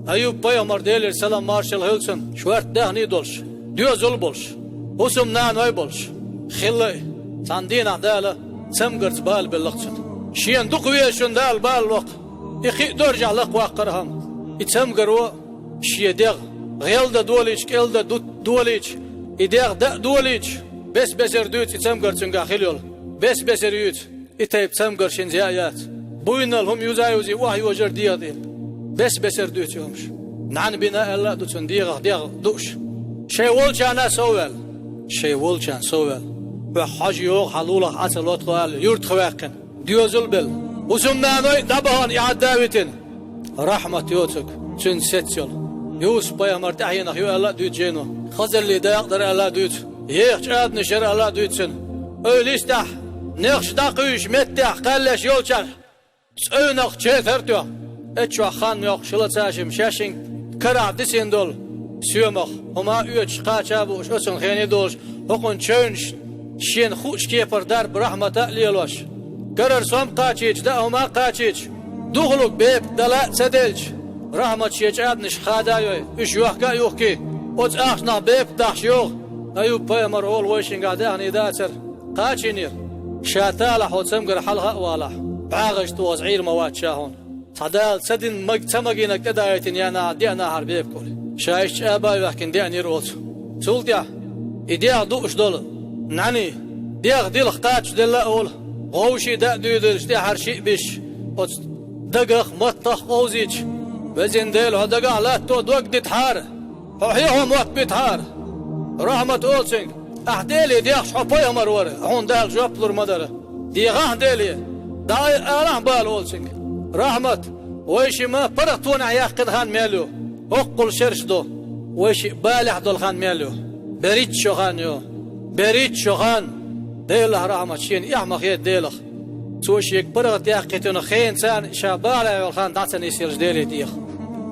Ayub Peygamber değiller selam marşal hılsın. Şuart dehni dolş. Düözül bolş. Usum nanoy bolş. Xilli. Sandina dağla. Semgırts bal bellaqçın. Şiyen duqviyeşün dağl bal vaq. İki dörcahlık vaqqırham. İtsemgır o. Şiye değ. Gelde doliç, gelde doliç. İdeğ de doliç. Bes beser düt itsemgırtsın gahil yol. Bes beser yüt. İteyip semgırşın ziyayat. Buyunal hum yüzayuzi vahiy ojar diya değil. Bes beser düt yolmuş. Nan bina Allah dutsun diya duş. Şey olçana sovel. Şey olçan sovel. Ve hacı yok halullah asıl otqal yurt xıvaqın. Düözül bil. Usumdan oy dabahan i'adavitin. Rahmat yotuk. Çün set yol. Yusuf Peygamber tahyinak yu Allah düt jeno. Xazırli dayaqdır Allah düt. Yeğç ad nişer Allah dütsün. Öyle istah. Neqş daqıyış mettah qalleş yolçar. Söynak çetertyo. Etço xan yok şılaçaşım şaşın. Kara disin dol. Süymak. Huma üç qaça bu şosun xeni dolş. Okun çönş. Şen xuç keper darb rahmata liyeloş. Karar som qaçiç da huma qaçiç. Duğluk bep dala sedelç. Rahmat şeç adniş xadayoy. Üç yuhka yok ki. Oç axna bep dahş yok. Ayub Peygamber ol ويشين قاعدة نداتر قاچينير شاتاله وتسمقر حلها واله باغش توزعير مواد شاهون صدال سدن مجتمعينك تدايتين يانا دينا حربيب كل شايش اباي وحكن ديني روت سولتيا إديا دوش دول نعني ديغ ديل خطاش دل اول غوشي دا دودل شتي حرشي بيش دقخ مطخ قوزيج وزين ديل هدقه لا تو دوق دتحار هو موت بيتحار Rahmet olsun. Deli diye şapaya marvar. On del japlar madara. Diye deli. Day Allah bal olsun. Rahmet. O işi ma para tona yakın han melu. Okkul şerşdo. O işi balih dol han melu. Berit şohan yo. Berit şohan. Delah rahmet şin ihmaq yed delah. Çoş yek para yakıtını khayn san şabala yol han datsan isir deli diye.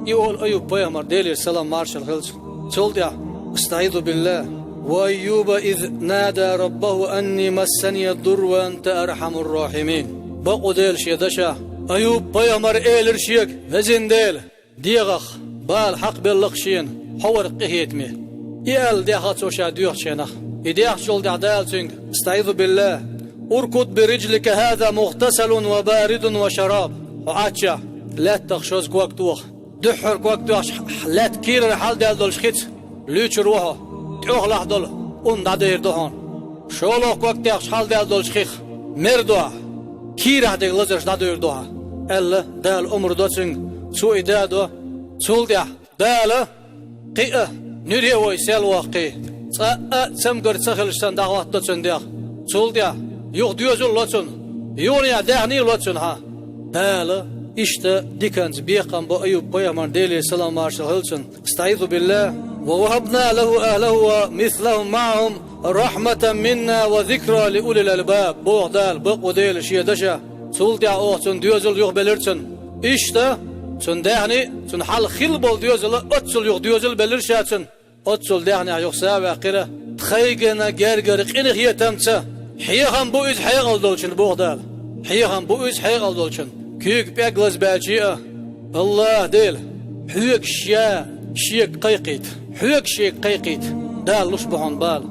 Yol Ayub Peygamber deli selam marşal hılç. Çoldiya. استعيذ بالله وأيوب إذ نادى ربه أني مسني الضر وأنت أرحم الراحمين بقو ديل شيدشا أيوب بيامر إيلر شيك وزن ديل ديغخ بال حق باللقشين حور قهيتمي يال ديخات وشا ديوخ شينخ إديخ شول دعدال سنك استعيذ بالله اركض برجلك هذا مغتسل وبارد وشراب وعاتشا لا تخشوز كوكتوخ دحر كوكتوخ لا تكير حال ديال دول شخيت ليش روحه تأخلح دول دادير دهان شولوك وقت يخشال دال دول شخيخ مردوه كيره ديك لزرش دادير دوها ألا دال عمر دوتسن سوء دادو سول ديا دال قيئة نريه ويسال واقي سمقر تسخلشتان دعوات دوتسن ديا سول ديا يوخ ديوزول لوتسن يونيا دهني لوتسن ها دال İşte dikens biyakam bu Ayub Peygamber deli selam marşal hılsın. Estaizu billah. ووهبنا له أهله ومثلهم معهم رحمة منا وذكرى لأولي الألباب بوغدال بقوديل شيدشا سولتيا أوحسن ديوزل يوغ بلرسن إشتا سن دهني سن حال خلبول ديوزل أتسل يوغ ديوزل بلرشاتسن أتسل دهني يوغ ساوى قرة تخيقنا جرقرق إنخ يتمتسا حيخم بو إز حيغل دولشن بوغدال حيخم بو إز حيغل دولشن كيك بيقلز باجيئة الله ديل حيك شيا شيك قيقيت حيك شيك قيقيت دال لش بحون بال